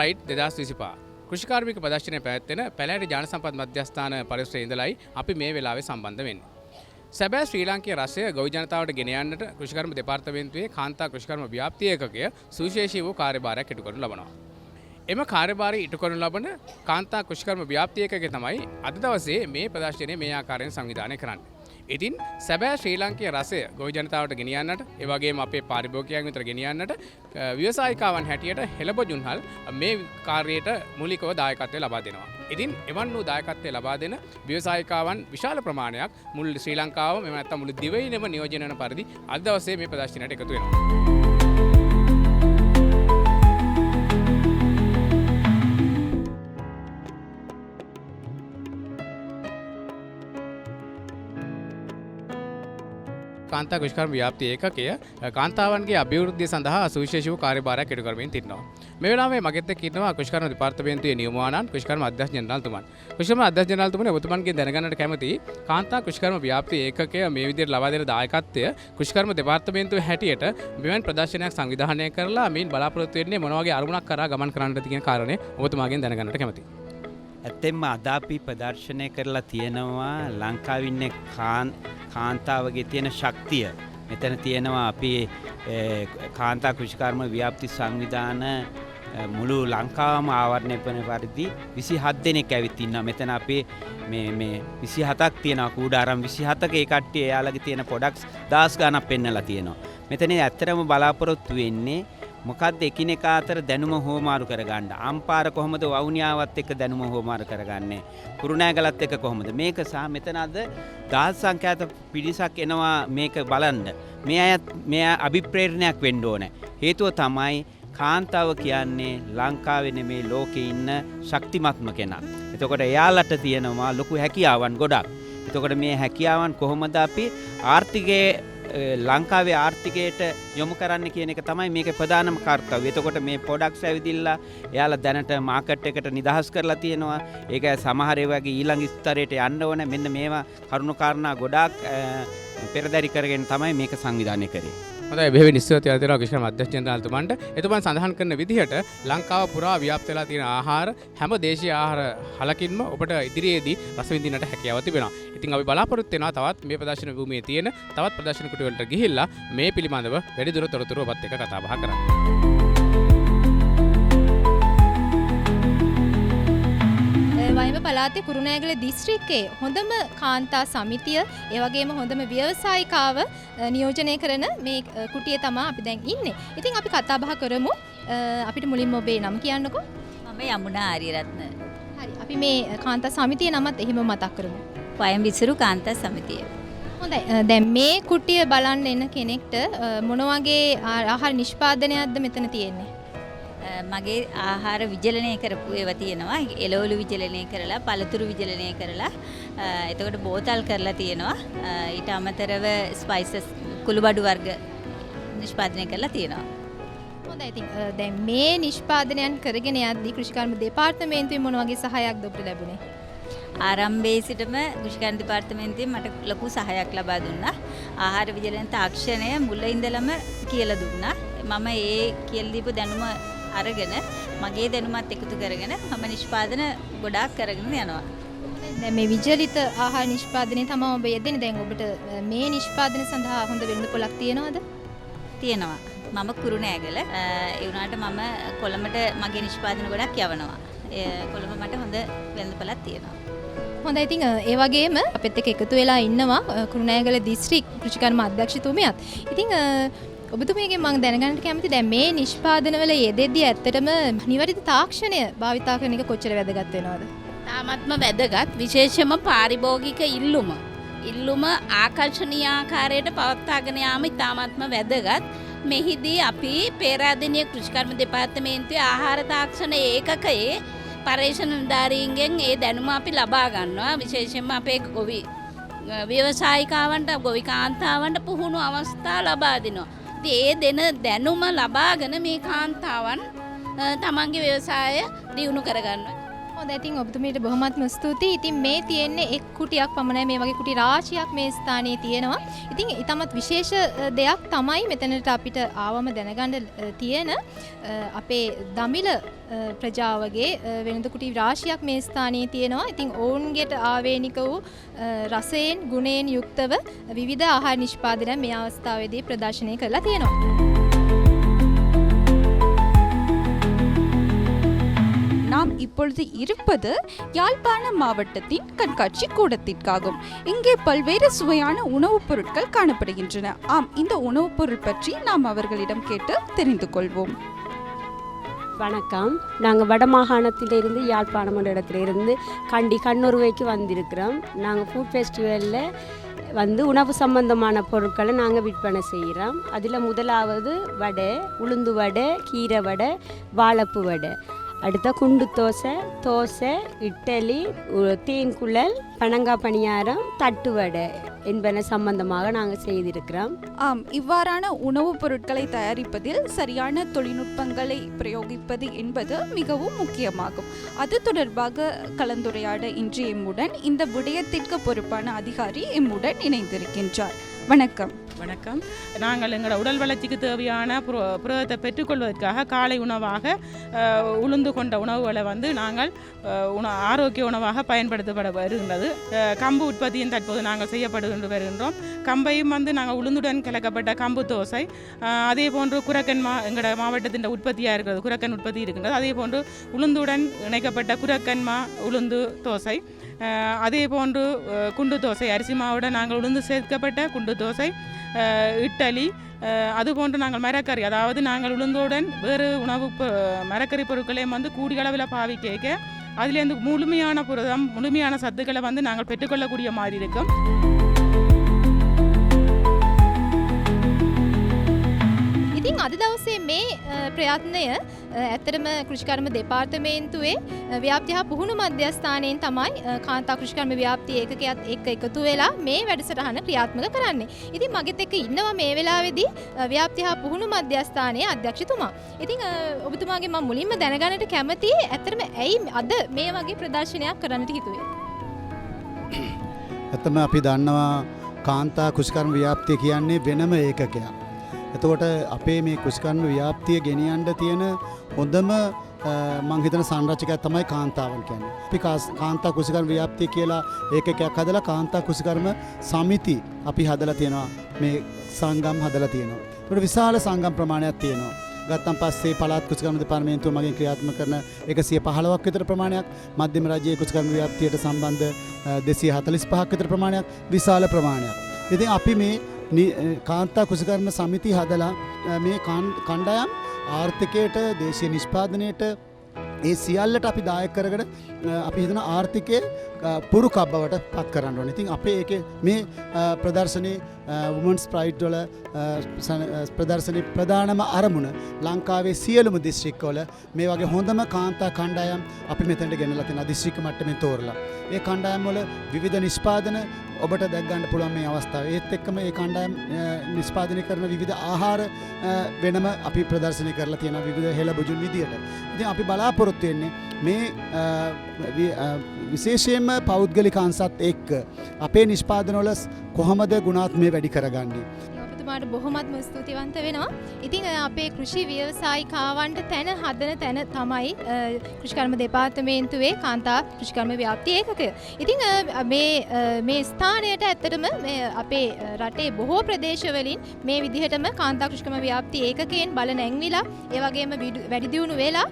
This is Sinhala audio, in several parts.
ප්‍රයිඩ් 2025 කෘෂිකාර්මික ප්‍රදර්ශනය පැවැත්වෙන පැලෑටි ජන සම්පත් මධ්‍යස්ථාන පරිසරයේ ඉඳලායි අපි මේ වෙලාවේ සම්බන්ධ වෙන්නේ. සැබෑ ශ්‍රී ලාංකීය රසය ගොවි ජනතාවට ගෙන යන්නට කෘෂිකර්ම දෙපාර්තමේන්තුවේ කාන්තා කෘෂිකර්ම ව්‍යාප්ති ඒකකය සුවිශේෂී වූ කාර්යභාරයක් ඉටු කරනු ලබනවා. එම කාර්යභාරය ඉටු කරනු ලබන කාන්තා කෘෂිකර්ම ව්‍යාප්ති ඒකකය තමයි අද දවසේ මේ ප්‍රදර්ශනය මේ ආකාරයෙන් සංවිධානය කරන්නේ. ඉතින් සැබෑ ශ්‍රී ලාංකීය රසය ගොවි ජනතාවට ගෙනියන්නට ඒ වගේම අපේ පාරිභෝගිකයන් විතර ගෙනියන්නට ව්‍යවසායිකාවන් හැටියට හෙළබොජුන්හල් මේ කාර්යයට මූලිකව දායකත්වය ලබා දෙනවා. ඉතින් එවන් වූ දායකත්වය ලබා දෙන ව්‍යවසායිකාවන් විශාල ප්‍රමාණයක් මුළු ශ්‍රී ලංකාවම එහෙම නැත්නම් මුළු දිවයිනම නියෝජනය කරන පරිදි අද දවසේ මේ ප්‍රදර්ශනයට එකතු වෙනවා. කාන්තා කෘෂිකර්ම ව්‍යාප්ති ඒකකය කාන්තාවන්ගේ අභිවෘද්ධිය සඳහා සුවිශේෂී වූ කාර්යභාරයක් ඉටු කරමින් තිබෙනවා. මේ වෙලාවේ මගෙත් එක්ක ඉන්නවා කෘෂිකර්ම දෙපාර්තමේන්තුවේ නියමුවානන් කෘෂිකර්ම අධ්‍යක්ෂ ජනරාල්තුමන්. කෘෂිකර්ම අධ්‍යක්ෂ ජනරාල්තුමනි ඔබතුමන්ගෙන් දැනගන්නට කැමති කාන්තා කෘෂිකර්ම ව්‍යාප්ති ඒකකය මේ විදිහට ලබා දෙන දායකත්වය කෘෂිකර්ම දෙපාර්තමේන්තුවේ හැටියට මෙවන් ප්‍රදර්ශනයක් සංවිධානය කරලා මේන් බලාපොරොත්තු වෙන්නේ මොන වගේ අරමුණක් කරා ගමන් කරන්නද කියන කාරණේ ඔබතුමාගෙන් දැනගන්නට කැමතියි. ඇත්තෙන්ම අද අපි ප්‍රදර්ශනය කරලා තියෙනවා ලංකාවේ ඉන්න කාන්තාවගේ තියෙන ශක්තිය. මෙතන තියෙනවා අපි කාන්තා කෘෂිකර්ම ව්‍යාප්ති සංවිධාන මුළු ලංකාවම ආවරණය කරන පරිදි 27 දෙනෙක් ඇවිත් ඉන්නවා. මෙතන අපි මේ 27ක් තියෙනවා කූඩාරම් 27ක ඒ කට්ටිය එයාලගේ තියෙන ප්‍රොඩක්ට්ස් 10 ගණක් පෙන්නලා තියෙනවා. මෙතන ඇත්තටම බලාපොරොත්තු වෙන්නේ මොකද්ද එකිනෙකා අතර දැනුම හෝමාරු කරගන්න. අම්පාර කොහොමද වවුනියාවත් එක්ක දැනුම හෝමාරු කරගන්නේ. කුරුණෑගලත් එක්ක කොහොමද මේක සහ මෙතන අද දහස් සංඛ්‍යාත පිරිසක් එනවා මේක බලන්න. මේ අභිප්‍රේරණයක් වෙන්න ඕනේ. හේතුව තමයි කාන්තාව කියන්නේ ලංකාවේ නෙමේ ලෝකේ ඉන්න ශක්තිමත්ම කෙනා. එතකොට එයාලට තියෙනවා ලොකු හැකියාවන් ගොඩක්. එතකොට මේ හැකියාවන් කොහොමද අපි ආර්ථිකයේ ලංකාවේ ආර්ථිකයට යොමු කරන්න කියන එක තමයි මේකේ ප්‍රධානම කාර්යය. එතකොට මේ ප්‍රොඩක්ට්ස් ඇවිදිලා එයාලා දැනට මාකට් එකට නිදහස් කරලා තියෙනවා. ඒක සමහර ඒවාගේ ඊළඟ ස්තරයට යන්න ඕනේ. මෙන්න මේවා කරුණු කාරණා ගොඩාක් පෙරදරි කරගෙන තමයි මේක සංවිධානය කරේ. හොඳයි බෙහෙවින් නිශ්චිතව තියලා කෘෂිකර්ම අධ්‍යක්ෂ ජනරාල්තුමන්ට එතුමන් සඳහන් කරන විදිහට ලංකාව පුරා ව්‍යාප්ත වෙලා තියෙන ආහාර හැම දේශීය ආහාර හලකින්ම ඔබට ඉදිරියේදී රස විඳින්නට හැකියාව තිබෙනවා. ඉතින් අපි බලාපොරොත්තු වෙනවා තවත් මේ ප්‍රදර්ශන භූමියේ තියෙන තවත් ප්‍රදර්ශන කුටි වලට ගිහිල්ලා මේ පිළිබඳව වැඩිදුර තොරතුරු ඔබත් එක්ක කතා බහ කරන්න. වයිම පළාතේ කුරුණෑගල දිස්ත්‍රික්කයේ හොඳම කාන්තා සමිතිය ඒ වගේම හොඳම ව්‍යවසායිකාව නියෝජනය කරන මේ කුටියේ තමයි අපි දැන් ඉන්නේ. ඉතින් අපි කතා බහ කරමු. අපිට මුලින්ම ඔබේ නම කියන්නකෝ. මම යමුනා ආරියරත්න. හරි. අපි මේ කාන්තා සමිතිය නමත් එහෙම මතක් කරමු. පයම් විසිරු කාන්තා සමිතිය. හොඳයි. දැන් මේ කුටිය බලන්න එන කෙනෙක්ට මොන වගේ ආහාර නිෂ්පාදනයක්ද මෙතන තියෙන්නේ? මගේ ආහාර විජලනය කරපු ඒවා තියෙනවා. එළවලු විජලනය කරලා, පළතුරු විජලනය කරලා, එතකොට බෝතල් කරලා තියෙනවා. ඊට අමතරව ස්පයිසස් කුළුබඩු වර්ග නිෂ්පාදනය කරලා තියෙනවා. හොඳයි. ඉතින් දැන් මේ නිෂ්පාදනයන් කරගෙන යද්දී කෘෂිකර්ම දෙපාර්තමේන්තුවේ මොන වගේ සහායක්ද ඔබට ලැබුණේ? ආරම්භයේ සිටම කෘෂිකර්ම දෙපාර්තමේන්තුවෙන් මට ලොකු සහායක් ලබා දුන්නා. ආහාර විජලන තාක්ෂණය මුල ඉඳලම කියලා දුන්නා. මම ඒ කියලා දීපු දැනුම අරගෙන මගේ දැනුමත් එකතු කරගෙන මම නිෂ්පාදන ගොඩාක් කරගෙන යනවා. දැන් මේ විජලිත ආහාර නිෂ්පාදනයේ තමයි ඔබ යෙදෙන්නේ. දැන් ඔබට මේ නිෂ්පාදන සඳහා හොඳ වෙළඳපොළක් තියෙනවද? තියෙනවා. මම කුරුණෑගල. ඒ වුණාට මම කොළඹට මගේ නිෂ්පාදන ගොඩක් යවනවා. කොළඹ මට හොඳ වෙළඳපොළක් තියෙනවා. හොඳයි. ඉතින් ඒ වගේම අපිත් එක්ක එකතු වෙලා ඉන්නවා කුරුණෑගල දිස්ත්‍රික් කෘෂිකර්ම අධ්‍යක්ෂතුමියත්. ඉතින් ඔබතුමියගෙන් මම දැනගන්න කැමති දැන් මේ නිෂ්පාදනවල යෙදෙද්දී ඇත්තටම නිවැරදි තාක්ෂණය භාවිතා කරන එක කොච්චර වැදගත් වෙනවද? තාමත්ම වැදගත්. විශේෂයෙන්ම පාරිභෝගික ඉල්ලුම ආකර්ෂණීය ආකාරයට පවත්වාගෙන යාම ඉතාමත්ම වැදගත්. මෙහිදී අපි පේරාදෙණිය කෘෂිකර්ම දෙපාර්තමේන්තුවේ ආහාර තාක්ෂණ ඒකකයේ පර්යේෂණ නිලධාරීන්ගෙන් ඒ දැනුම අපි ලබා ගන්නවා. විශේෂයෙන්ම අපේ ගොවි ව්‍යවසායිකාවන්ට ගොවි කාන්තාවන්ට පුහුණු අවස්ථා ලබා දෙනවා. ඒ දෙන දැනුම ලබාගෙන මේ කාන්තාවන් තමන්ගේ ව්‍යවසාය දියුණු කරගන්නවා. හොඳයි ඉතින් ඔබතුමීට බොහොමත්ම ස්තුතියි. ඉතින් මේ තියෙන්නේ එක් කුටියක් පමණයි. මේ වගේ කුටි රාශියක් මේ ස්ථානයේ තියෙනවා. ඉතින් ඊටමත් විශේෂ දෙයක් තමයි මෙතනට අපිට ආවම දැනගන්න තියෙන අපේ දමිළ ප්‍රජාවගේ වෙනද කුටි රාශියක් මේ ස්ථානයේ තියෙනවා. ඉතින් ඔවුන්ගේට ආවේනික වූ රසයෙන් ගුණයෙන් යුක්තව විවිධ ආහාර නිෂ්පාදන මේ අවස්ථාවේදී ප්‍රදර්ශනය කරලා තියෙනවා. நாம் இப்பொழுது இருப்பது யாழ்ப்பாண மாவட்டத்தின் கண்காட்சி கூடத்திற்காகும். இங்கே பல்வேறு சுவையான உணவுப் பொருட்கள் காணப்படுகின்றன. ஆம், இந்த உணவுப் பொருள் பற்றி நாம் அவர்களிடம் கேட்டு தெரிந்து கொள்வோம். வணக்கம். நாங்கள் வடமாகாணத்திலிருந்து யாழ்ப்பாணம் என்ற இடத்துலேருந்து கண்ணூர்வைக்கு வந்திருக்கிறோம். நாங்கள் ஃபுட் ஃபெஸ்டிவலில் உணவு சம்பந்தமான பொருட்களை நாங்கள் விற்பனை செய்கிறோம். அதில் முதலாவது வடை, உளுந்து வடை, கீரை வடை, வாழைப்பூ வடை. அடுத்த குண்டு தோசை, இட்லி, தேன்குழல், பனங்காய் பணியாரம், தட்டு வடை என்பன சம்பந்தமாக நாங்கள் செய்திருக்கிறோம். ஆம், இவ்வாறான உணவுப் பொருட்களை தயாரிப்பதில் சரியான தொழில்நுட்பங்களை பிரயோகிப்பது என்பது மிகவும் முக்கியமாகும். அது தொடர்பாக கலந்துரையாட இன்று எம்முடன் இந்த விடயத்திற்கு பொறுப்பான அதிகாரி எம்முடன் இணைந்திருக்கின்றார். வணக்கம். வணக்கம். நாங்கள் எங்களோட உடல் வளர்ச்சிக்கு தேவையான புரதத்தை பெற்றுக்கொள்வதற்காக காலை உணவாக உளுந்து கொண்ட உணவுகளை நாங்கள் ஆரோக்கிய உணவாக பயன்படுத்தப்பட வருகின்றது. கம்பு உற்பத்தியும் தற்போது நாங்கள் செய்யப்படுகின்ற வருகின்றோம். கம்பையும் நாங்கள் உளுந்துடன் கலக்கப்பட்ட கம்பு தோசை, அதே போன்று குரக்கன் எங்களோட மாவட்டத்தின் உற்பத்தியாக இருக்கிறது, குரக்கன் உற்பத்தி இருக்கின்றது. அதே போன்று உளுந்துடன் இணைக்கப்பட்ட குரக்கன்மா உளுந்து தோசை, அதே போன்று குண்டு தோசை, அரிசி மாவுடன் நாங்கள் உளுந்து சேர்க்கப்பட்ட குண்டு தோசை, இட்லி, அதுபோன்று நாங்கள் மரக்கறி, அதாவது நாங்கள் உளுந்துடன் வேறு உணவு மரக்கறி பொருட்களையும் கூடிய அளவில் பாவிக்க அதிலேருந்து முழுமையான புரதம், முழுமையான சத்துக்களை நாங்கள் பெற்றுக்கொள்ளக்கூடிய மாதிரி இருக்கும். ඉතින් අද දවසේ මේ ප්‍රයත්නය ඇත්තටම කෘෂිකර්ම දෙපාර්තමේන්තුවේ ව්‍යාප්ති හා පුහුණු මධ්‍යස්ථානයෙන් තමයි කාන්තා කෘෂිකර්ම ව්‍යාප්ති ඒකකයත් එක්ක එකතු වෙලා මේ වැඩසටහන ක්‍රියාත්මක කරන්නේ. ඉතින් මගෙත් එක්ක ඉන්නවා මේ වෙලාවේදී ව්‍යාප්ති හා පුහුණු මධ්‍යස්ථානයේ අධ්‍යක්ෂතුමා. ඉතින් ඔබතුමාගේ මම මුලින්ම දැනගන්නට කැමතියි ඇත්තටම ඇයි අද මේ වගේ ප්‍රදර්ශනයක් කරන්නට හිතුවේ? ඇත්තම අපි දන්නවා කාන්තා කෘෂිකර්ම ව්‍යාප්තිය කියන්නේ වෙනම ඒකකයක්. එතකොට අපේ මේ කෘෂිකර්ම ව්‍යාප්තිය ගෙනියන්න තියෙන හොඳම මං හිතන සංරචකයක් තමයි කාන්තාවන් කියන්නේ. අපි කාන්තා කෘෂිකර්ම ව්‍යාප්තිය කියලා ඒකකයක් හදලා කාන්තා කෘෂිකර්ම සමිති අපි හදලා තියෙනවා. මේ සංගම් හදලා තියෙනවා. ඒකට විශාල සංගම් ප්‍රමාණයක් තියෙනවා. ගත්තන් පස්සේ පළාත් කෘෂිකර්ම දෙපාර්තමේන්තුව මගින් ක්‍රියාත්මක කරන 115ක් විතර ප්‍රමාණයක්, මධ්‍යම රාජ්‍යයේ කෘෂිකර්ම ව්‍යාප්තියට සම්බන්ධ 245ක් විතර ප්‍රමාණයක්, විශාල ප්‍රමාණයක්. ඉතින් අපි මේ කාන්තා කෘෂිකර්ම සමිති හදලා මේ කණ්ඩායම් ආර්ථිකයට, දේශීය නිෂ්පාදනයට ඒ සියල්ලට අපි දායක කරගෙන අපි හිතන ආර්ථිකයේ පුරුකක් බවට පත් කරන්න ඕනේ. ඉතින් අපේ ඒකේ මේ ප්‍රදර්ශනයේ වුමන්ස් ප්‍රයිඩ් වල ප්‍රදර්ශනයේ ප්‍රධානම අරමුණ ලංකාවේ සියලුම දිස්ත්‍රික්කවල මේ වගේ හොඳම කාන්තා කණ්ඩායම් අපි මෙතනට ගෙනලා තියෙනවා, දිස්ත්‍රික්ක මට්ටමින් තෝරලා. ඒ කණ්ඩායම් වල විවිධ නිෂ්පාදන ඔබට දැක් ගන්න පුළුවන් මේ අවස්ථාවේ. ඒත් එක්කම ඒ කණ්ඩායම් නිෂ්පාදනය කරන විවිධ ආහාර වෙනම අපි ප්‍රදර්ශනය කරලා තියෙනවා විවිධ හෙළබුජුන් විදියට. ඉතින් අපි බලාපොරොත්තු වෙන්නේ මේ විශේෂයෙන්ම පෞද්ගලික අංශත් එක්ක අපේ නිෂ්පාදනවල කොහොමද ගුණාත්මය වැඩි කරගන්නේ. ඔබතුමාට බොහොමත්ම ස්තුතිවන්ත වෙනවා. ඉතින් අපේ කෘෂි ව්‍යවසායිකාවන්ට තැන හදන තැන තමයි කෘෂිකර්ම දෙපාර්තමේන්තුවේ කාන්තා කෘෂිකර්ම ව්‍යාප්ති ඒකකය. ඉතින් මේ ස්ථානයට ඇත්තටම අපේ රටේ බොහෝ ප්‍රදේශවලින් මේ විදිහටම කාන්තා කෘෂිකර්ම ව්‍යාප්ති ඒකකයෙන් බල නැංවිලා ඒ වගේම වැඩි දියුණු වෙලා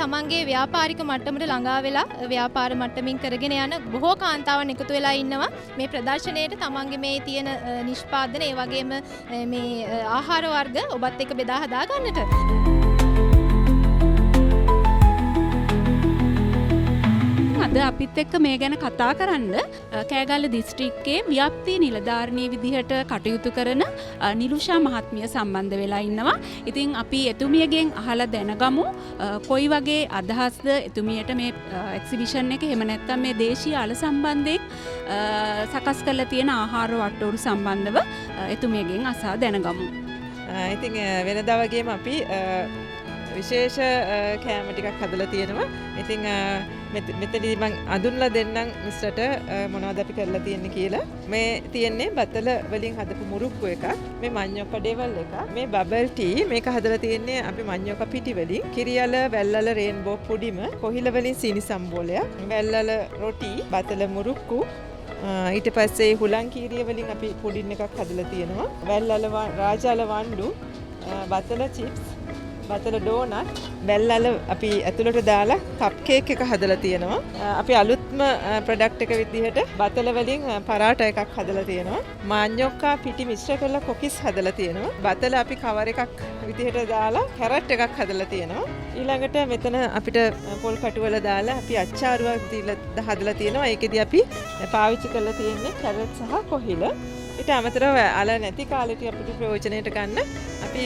තමන්ගේ ව්‍යාපාරික මට්ටමට ළඟා වෙලා ව්‍යාපාර මට්ටමින් කරගෙන යන බොහෝ කාන්තාවන් එකතු වෙලා ඉන්නවා. මේ ප්‍රදර්ශනයේට තමන්ගේ මේ තියෙන නිෂ්පාදන ඒ වගේම මේ ආහාර වර්ග ඔබත් එක්ක බෙදා හදා ගන්නට. අද අපිත් එක්ක මේ ගැන කතා කරන්න කෑගල්ල දිස්ත්‍රික්කයේ ව්‍යාප්ති නිලධාරිණී විදිහට කටයුතු කරන නිලුෂා මහත්මිය සම්බන්ධ වෙලා ඉන්නවා. ඉතින් අපි එතුමියගෙන් අහලා දැනගමු කොයි වගේ අදහස්ද එතුමියට මේ එක්සිබිෂන් එක, එහෙම නැත්නම් මේ දේශීය අල සම්බන්ධයෙන් සකස් කරලා තියෙන ආහාර වට්ටෝරු සම්බන්ධව එතුමියගෙන් අසා දැනගමු. ඉතින් වෙනදා වගේම අපි විශේෂ කෑම ටිකක් හදලා තියෙනවා. ඉතින් මෙතනදී මම අඳුන්ලා දෙන්නම් මිස්ටර්ට මොනවද අපි කරලා තියෙන්නේ කියලා. මේ තියෙන්නේ බතල වලින් හදපු මුරුක්කු එකක්. මේ මඤ්ඤොක්ක ඩෙවල් එකක්. මේ බබල් ටී මේක හදලා තියෙන්නේ අපි මඤ්ඤොක්ක පිටි වලින්. කිරියල වැල්ලල රේන්බෝ පුඩිම කොහිල වලින් සීනි සම්බෝලයක්. වැල්ලල රොටි බතල මුරුක්කු ඊට පස්සේ හුලං කීරිය වලින් අපි පුඩින් එකක් හදලා තියෙනවා. වැල්ලල රාජාල වණ්ඩු බතල චිප්ස් බතල ඩෝනට් වැල්ලල අපි ඇතුළට දාලා කප් කේක් එක හදලා තියෙනවා. අපි අලුත්ම ප්‍රොඩක්ට් එක විදිහට බතල වලින් පරාටා එකක් හදලා තියෙනවා. මාඤ්ඤොක්කා පිටි මිශ්‍ර කරලා කොකිස් හදලා තියෙනවා. බතල අපි කවර් එකක් විදිහට දාලා කැරට් එකක් හදලා තියෙනවා. ඊළඟට මෙතන අපිට පොල් කටු වල දාලා අපි අච්චාරුවක් දීලා හදලා තියෙනවා. ඒකෙදි අපි පාවිච්චි කරලා තියෙන්නේ කැරට් සහ කොහිල. ඊට අමතරව අල නැති කාලෙට අපිට ප්‍රයෝජනයට ගන්න අපි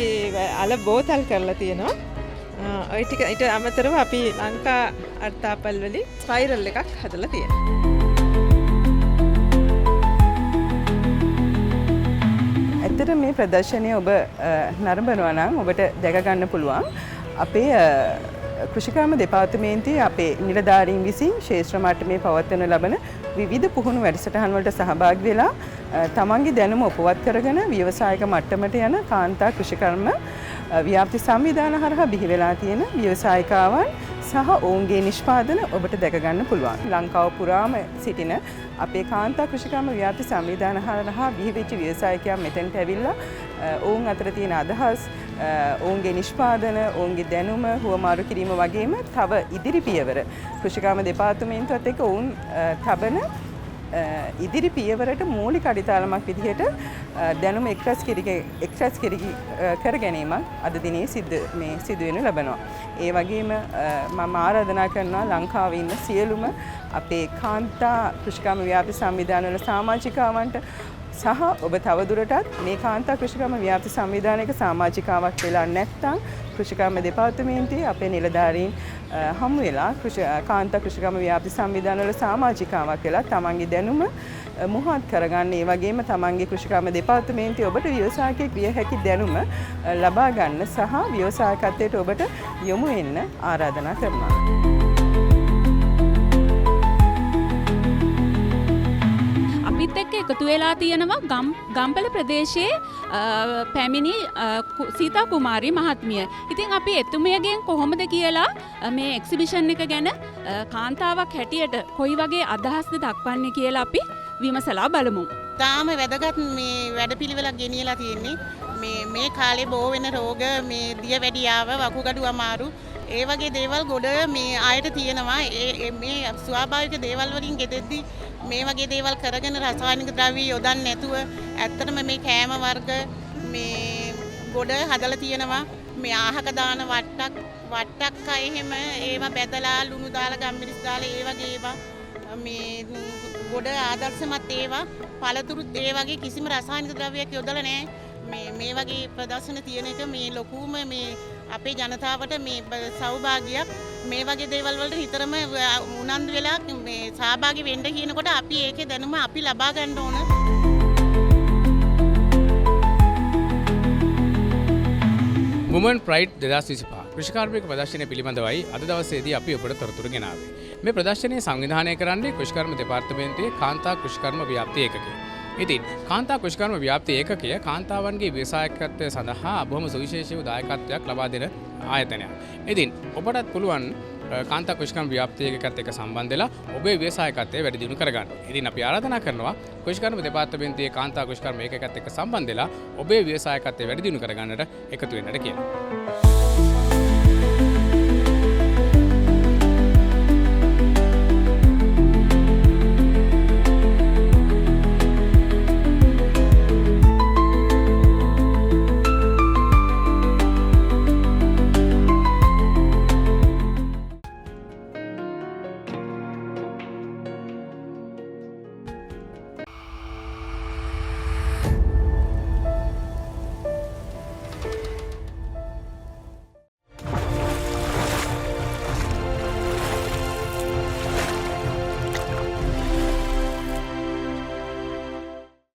අල බෝතල් කරලා තියෙනවා. ඔය ටික ඊට අමතරව අපි ලංකා අර්තාපල් වලින් ස්පයිරල් එකක් හදලා තියෙනවා. ඇත්තට මේ ප්‍රදර්ශනය ඔබ නරඹනවා නම් ඔබට දැක ගන්න පුළුවන් අපේ කෘෂිකර්ම දෙපාර්තමේන්තුවේ අපේ නිලධාරීන් විසින් ශේෂ්ත්‍ර මට්ටමේ පවත්වනු ලබන විවිධ පුහුණු වැඩසටහන් වලට සහභාගී වෙලා තමන්ගේ දැනුම උපවත් කරගෙන ව්‍යවසායික මට්ටමට යන කාන්තා කෘෂිකර්ම ව්‍යාප්ති සංවිධාන හරහා බිහි වෙලා තියෙන ව්‍යවසායිකාවන් සහ ඔවුන්ගේ නිෂ්පාදන ඔබට දැක ගන්න පුළුවන්. ලංකාව පුරාම සිටින අපේ කාන්තා කෘෂිකර්ම ව්‍යාප්ති සංවිධාන හරහා බිහි වෙච්ච ව්‍යවසායිකයන් මෙතෙන්ට ඇවිල්ලා ඔවුන් අතර තියෙන අදහස් ඔවුන්ගේ නිෂ්පාදන ඔවුන්ගේ දැනුම හුවමාරු කිරීම වගේම තව ඉදිරි පියවර කෘෂිකර්ම දෙපාර්තමේන්තුවත් එක්ක ඔවුන් තබන ඉදිරි පියවරට මූලික අඩිතාලමක් විදිහට දැනුම එක්රැස් කර ගැනීමක් අද දිනේ සිදුවෙනු ලබනවා. ඒ වගේම මම ආරාධනා කරනවා ලංකාවේ ඉන්න සියලුම අපේ කාන්තා කෘෂිකර්ම ව්‍යාප්ති සංවිධානවල සමාජිකාවන්ට සහ ඔබ තවදුරටත් මේ කාන්තා කෘෂිකර්ම ව්‍යාප්ති සංවිධානයක සමාජිකාවක් වෙලා නැත්නම් කෘෂිකර්ම දෙපාර්තමේන්තුවේ අපේ නිලධාරීන් හමු වෙලා කාන්තා කෘෂිකර්ම ව්‍යාප්ති සංවිධානවල සමාජිකාවක් වෙලා තමන්ගේ දැනුම මුහත් කරගන්න ඒ වගේම තමන්ගේ කෘෂිකර්ම දෙපාර්තමේන්තුවේ ඔබට ව්‍යවසායකයෙක් විය හැකි දැනුම ලබා ගන්න සහ ව්‍යවසායකත්වයට ඔබට යොමු වෙන්න ආරාධනා කරනවා. අපිත් එක්ක එකතු වෙලා තියෙනවා ගම්පල ප්‍රදේශයේ පැමිණි සීතා කුමාරී මහත්මිය. ඉතින් අපි එතුමියගෙන් කොහොමද කියලා මේ එක්සිබිෂන් එක ගැන කාන්තාවක් හැටියට කොයි වගේ අදහස්ද දක්වන්නේ කියලා අපි විමසලා බලමු. තාම වැදගත් මේ වැඩපිළිවෙලක් ගෙනියලා තියෙන්නේ. මේ කාලේ බෝ වෙන රෝග මේ දියවැඩියාව වකුගඩු අමාරු ඒ වගේ දේවල් ගොඩ මේ ආයට තියෙනවා. මේ ස්වාභාවික දේවල් වලින් ගෙදෙද්දි මේ වගේ දේවල් කරගෙන රසායනික ද්‍රව්‍ය යොදන්නේ නැතුව ඇත්තටම මේ කෑම වර්ග මේ ගොඩ හදලා තියෙනවා. මේ ආහක දාන වට්ටක් එහෙම ඒවා බෙදලා ලුණු දාලා ගම්මිරිස් දාලා ඒ වගේ ඒවා මේ ගොඩ ආදර්ශමත් ඒවා පළතුරුත් ඒ වගේ කිසිම රසායනික ද්‍රව්‍යයක් යොදලා නැහැ. මේ වගේ ප්‍රදර්ශන තියෙන එක මේ ලොකුම මේ අපේ ජනතාවට මේ සෞභාග්‍යයක්. මේ වගේ දේවල් වලට නිතරම උනන්දු වෙලා මේ සහභාගී වෙන්න කියනකොට අපි ඒකේ දැනුම අපි ලබා ගන්න ඕන. Women Pride 2025 කෘෂිකාර්මික ප්‍රදර්ශනය පිළිබඳවයි අද දවසේදී අපි ඔබට තොරතුරු ගෙනාවේ. මේ ප්‍රදර්ශනය සංවිධානය කරන්නේ කෘෂිකර්ම දෙපාර්තමේන්තුවේ කාන්තා කෘෂිකර්ම ව්‍යාප්ති ඒකකය. ඉතින් කාන්තා කෘෂිකර්ම ව්‍යාප්ති ඒකකය කාන්තාවන්ගේ ව්‍යවසායකත්වය සඳහා බොහොම සුවිශේෂී දායකත්වයක් ලබා දෙන ආයතනයක්. ඉතින් ඔබටත් පුළුවන් කාන්තා කෘෂිකර්ම ව්‍යාප්ති ඒකකයත් එක්ක සම්බන්ධ වෙලා ඔබේ ව්‍යවසායකත්වය වැඩි දියුණු කරගන්න. ඉතින් අපි ආරාධනා කරනවා කෘෂිකර්ම දෙපාර්තමේන්තුවේ කාන්තා කෘෂිකර්ම ඒකකයත් එක්ක සම්බන්ධ වෙලා ඔබේ ව්‍යවසායකත්වය වැඩි දියුණු කරගන්නට එකතු වෙන්නට කියලා.